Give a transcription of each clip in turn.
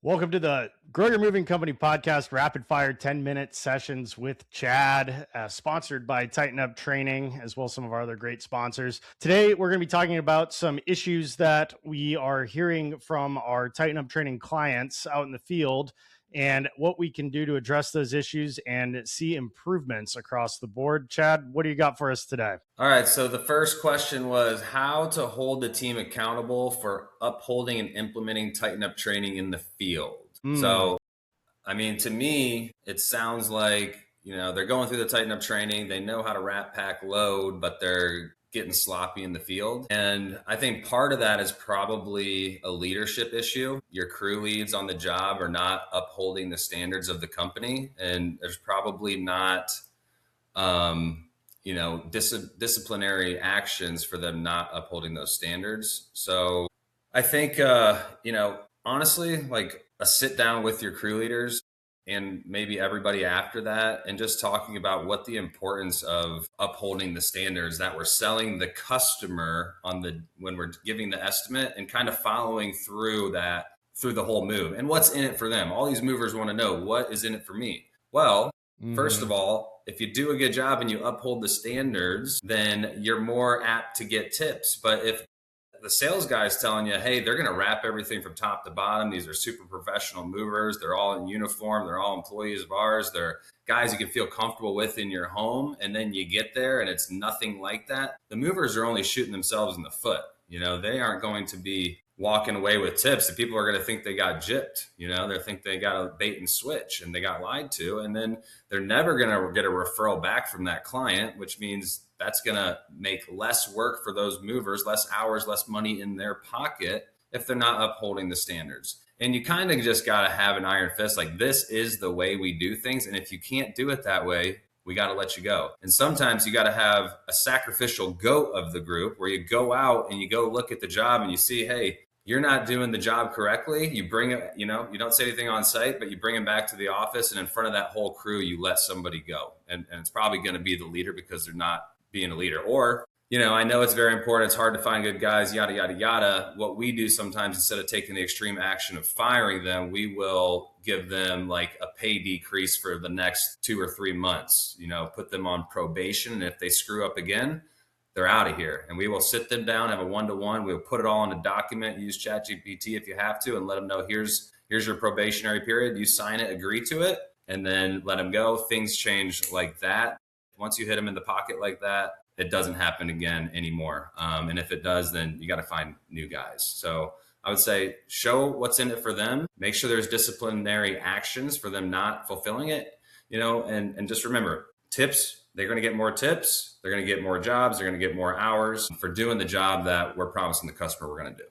Welcome to the Grow Your Moving Company podcast, rapid fire 10-minute sessions with Chad, sponsored by Tighten Up Training, as well as some of our other great sponsors. Today, we're going to be talking about some issues that we are hearing from our Tighten Up Training clients out in the field and what we can do to address those issues and see improvements across the board. Chad, what do you got for us today? All right. So the first question was how to hold the team accountable for upholding and implementing Tighten Up training in the field. So, to me, it sounds like, they're going through the Tighten Up training. They know how to wrap, pack, load, but they're getting sloppy in the field. And I think part of that is probably a leadership issue. Your crew leads on the job are not upholding the standards of the company. And there's probably not, disciplinary actions for them not upholding those standards. So I think, honestly, like a sit down with your crew leaders and maybe everybody after that, and just talking about what the importance of upholding the standards that we're selling the customer when we're giving the estimate, and kind of following through the whole move and what's in it for them. All these movers want to know, what is in it for me? Well, first of all, if you do a good job and you uphold the standards, then you're more apt to get tips. But if the sales guy's telling you, hey, they're going to wrap everything from top to bottom, these are super professional movers, they're all in uniform, they're all employees of ours, they're guys you can feel comfortable with in your home, and then you get there and it's nothing like that, the movers are only shooting themselves in the foot. They aren't going to be walking away with tips. The people are going to think they got gypped. They think they got a bait and switch and they got lied to. And then they're never going to get a referral back from that client, which means that's going to make less work for those movers, less hours, less money in their pocket if they're not upholding the standards. And you kind of just got to have an iron fist. Like, this is the way we do things. And if you can't do it that way, we got to let you go. And sometimes you got to have a sacrificial goat of the group where you go out and you go look at the job and you see, hey, you're not doing the job correctly. You bring it, you don't say anything on site, but you bring them back to the office, and in front of that whole crew, you let somebody go. And it's probably going to be the leader because they're not being a leader. Or, I know it's very important. It's hard to find good guys, yada, yada, yada. What we do sometimes, instead of taking the extreme action of firing them, we will give them like a pay decrease for the next 2 or 3 months, put them on probation. And if they screw up again, they're out of here. And we will sit them down, have a one-to-one. We'll put it all in a document, use ChatGPT if you have to, and let them know, here's your probationary period. You sign it, agree to it, and then let them go. Things change like that. Once you hit them in the pocket like that, it doesn't happen again anymore. And if it does, then you got to find new guys. So I would say show what's in it for them. Make sure there's disciplinary actions for them not fulfilling it, and just remember, tips, they're going to get more tips. They're going to get more jobs. They're going to get more hours for doing the job that we're promising the customer we're going to do.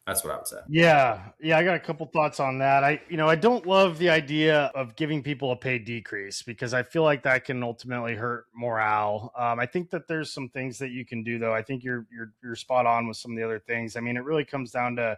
That's what I would say. Yeah. I got a couple thoughts on that. I don't love the idea of giving people a pay decrease because I feel like that can ultimately hurt morale. I think that there's some things that you can do, though. I think you're spot on with some of the other things. It really comes down to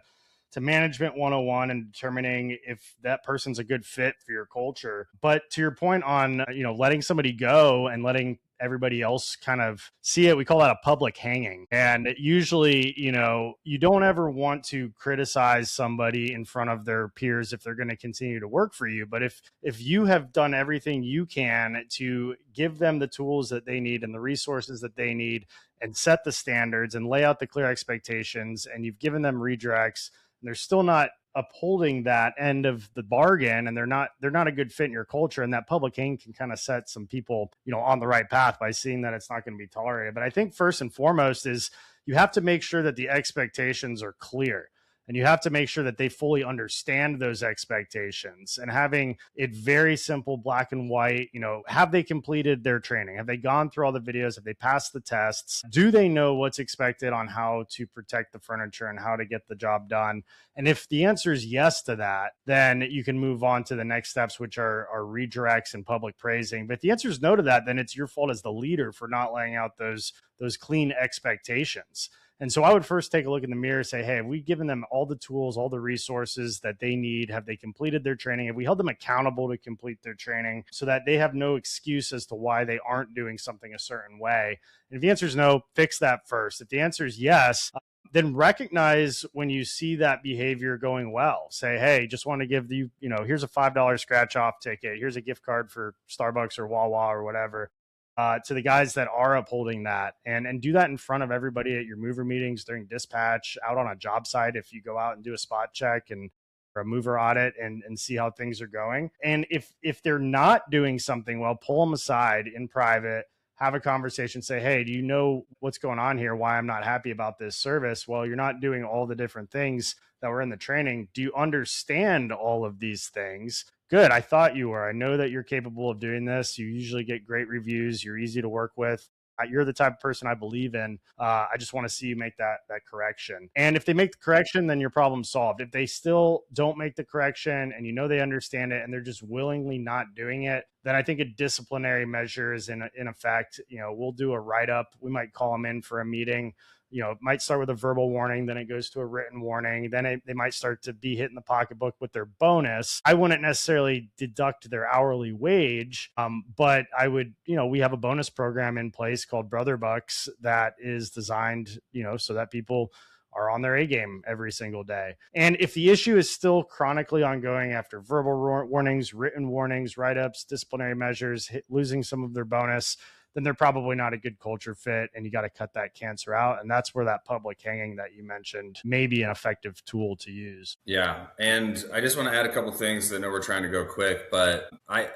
management 101 and determining if that person's a good fit for your culture. But to your point on, letting somebody go and letting everybody else kind of see it, we call that a public hanging. And usually, you don't ever want to criticize somebody in front of their peers if they're going to continue to work for you. But if you have done everything you can to give them the tools that they need and the resources that they need and set the standards and lay out the clear expectations, and you've given them redirects, and they're still not upholding that end of the bargain, and they're not a good fit in your culture, and that public hang can kind of set some people, on the right path by seeing that it's not going to be tolerated. But I think first and foremost is you have to make sure that the expectations are clear. And you have to make sure that they fully understand those expectations, and having it very simple, black and white. Have they completed their training? Have they gone through all the videos? Have they passed the tests? Do they know what's expected on how to protect the furniture and how to get the job done? And if the answer is yes to that, then you can move on to the next steps, which are redirects and public praising. But if the answer is no to that, then it's your fault as the leader for not laying out those clean expectations. And so I would first take a look in the mirror and say, hey, have we given them all the tools, all the resources that they need? Have they completed their training? Have we held them accountable to complete their training so that they have no excuse as to why they aren't doing something a certain way? And if the answer is no, fix that first. If the answer is yes, then recognize when you see that behavior going well. Say, hey, just want to give you, here's a $5 scratch off ticket. Here's a gift card for Starbucks or Wawa or whatever. To the guys that are upholding that, and do that in front of everybody at your mover meetings, during dispatch, out on a job site if you go out and do a spot check and or a mover audit, and see how things are going. And if they're not doing something well, pull them aside in private, have a conversation, say, hey, do you know what's going on here? Why I'm not happy about this service? Well, you're not doing all the different things that were in the training. Do you understand all of these things? Good. I thought you were. I know that you're capable of doing this. You usually get great reviews. You're easy to work with. You're the type of person I believe in. I just want to see you make that correction. And if they make the correction, then your problem's solved. If they still don't make the correction and they understand it and they're just willingly not doing it, then I think a disciplinary measure is in effect. We'll do a write-up. We might call them in for a meeting. It might start with a verbal warning, then it goes to a written warning. Then they might start to be hitting the pocketbook with their bonus. I wouldn't necessarily deduct their hourly wage, but I would, we have a bonus program in place called Brother Bucks that is designed, so that people are on their A game every single day. And if the issue is still chronically ongoing after verbal warnings, written warnings, write-ups, disciplinary measures, losing some of their bonus, then they're probably not a good culture fit, and you got to cut that cancer out. And that's where that public hanging that you mentioned may be an effective tool to use. Yeah. And I just want to add a couple things. I know we're trying to go quick, but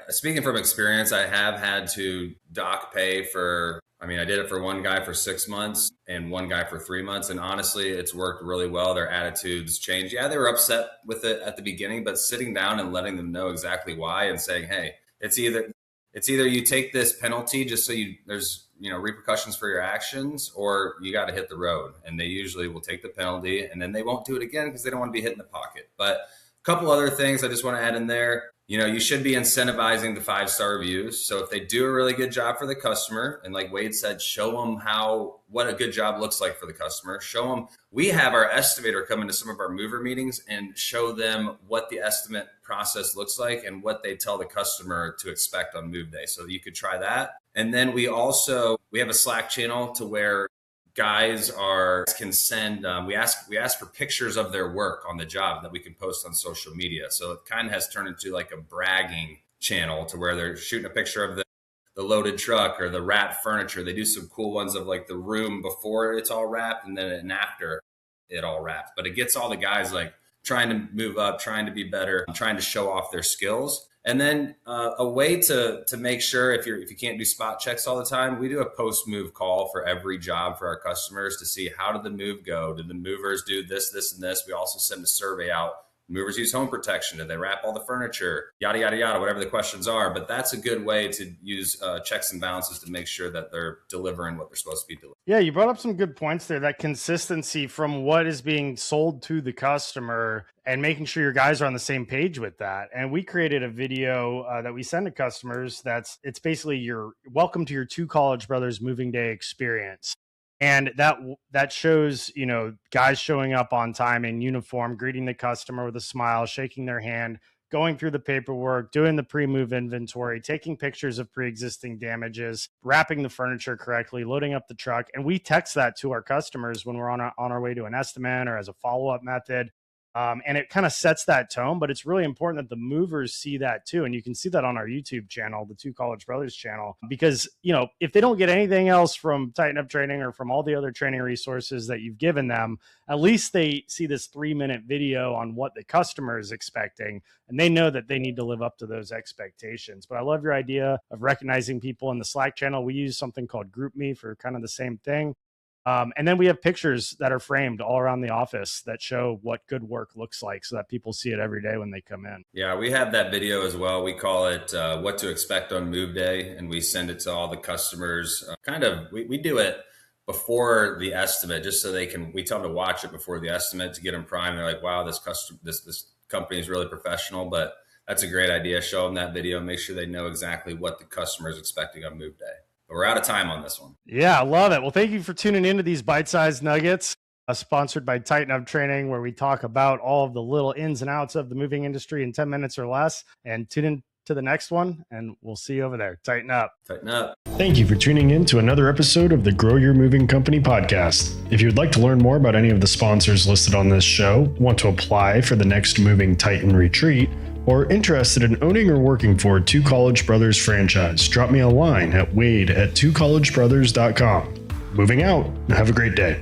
speaking from experience, I have had to dock pay I did it for one guy for 6 months and one guy for 3 months. And honestly, it's worked really well. Their attitudes changed. Yeah, they were upset with it at the beginning, but sitting down and letting them know exactly why and saying, hey, it's either you take this penalty just so there's repercussions for your actions, or you got to hit the road. And they usually will take the penalty, and then they won't do it again because they don't want to be hit in the pocket. But a couple other things I just want to add in there. You should be incentivizing the 5-star reviews. So if they do a really good job for the customer, and like Wade said, show them what a good job looks like for the customer. Show them. We have our estimator come into some of our mover meetings and show them what the estimate process looks like and what they tell the customer to expect on move day. So you could try that. And then we have a Slack channel to where guys can send, we ask for pictures of their work on the job that we can post on social media. So it kind of has turned into like a bragging channel to where they're shooting a picture of the loaded truck or the wrapped furniture. They do some cool ones of like the room before it's all wrapped and then after it all wrapped. But it gets all the guys like trying to move up, trying to be better, trying to show off their skills. And then a way to make sure if you can't do spot checks all the time, we do a post-move call for every job for our customers to see how did the move go? Did the movers do this, this, and this? We also send a survey out. Movers use home protection. Did they wrap all the furniture? Yada, yada, yada, whatever the questions are. But that's a good way to use checks and balances to make sure that they're delivering what they're supposed to be delivering. Yeah, you brought up some good points there. That consistency from what is being sold to the customer and making sure your guys are on the same page with that. And we created a video that we send to customers. It's basically your welcome to your two college brothers moving day experience. And that shows, guys showing up on time in uniform, greeting the customer with a smile, shaking their hand, going through the paperwork, doing the pre-move inventory, taking pictures of pre-existing damages, wrapping the furniture correctly, loading up the truck. And we text that to our customers when we're on our way to an estimate or as a follow-up method. And it kind of sets that tone, but it's really important that the movers see that too. And you can see that on our YouTube channel, the Two College Brothers channel, because, if they don't get anything else from Tighten Up Training or from all the other training resources that you've given them, at least they see this 3-minute video on what the customer is expecting, and they know that they need to live up to those expectations. But I love your idea of recognizing people in the Slack channel. We use something called GroupMe for kind of the same thing. And then we have pictures that are framed all around the office that show what good work looks like so that people see it every day when they come in. Yeah, we have that video as well. We call it What to Expect on Move Day, and we send it to all the customers. We do it before the estimate just so we tell them to watch it before the estimate to get them primed. They're like, wow, this company is really professional, but that's a great idea. Show them that video and make sure they know exactly what the customer is expecting on Move Day. But we're out of time on this one. Yeah, I love it. Well, thank you for tuning into these bite-sized nuggets, sponsored by Tighten Up Training, where we talk about all of the little ins and outs of the moving industry in 10 minutes or less. And tune in to the next one, and we'll see you over there. Tighten up. Tighten up. Thank you for tuning in to another episode of the Grow Your Moving Company podcast. If you would like to learn more about any of the sponsors listed on this show, want to apply for the next Moving Titan retreat, or interested in owning or working for Two College Brothers franchise, drop me a line at wade@twocollegebrothers.com. Moving out. Have a great day.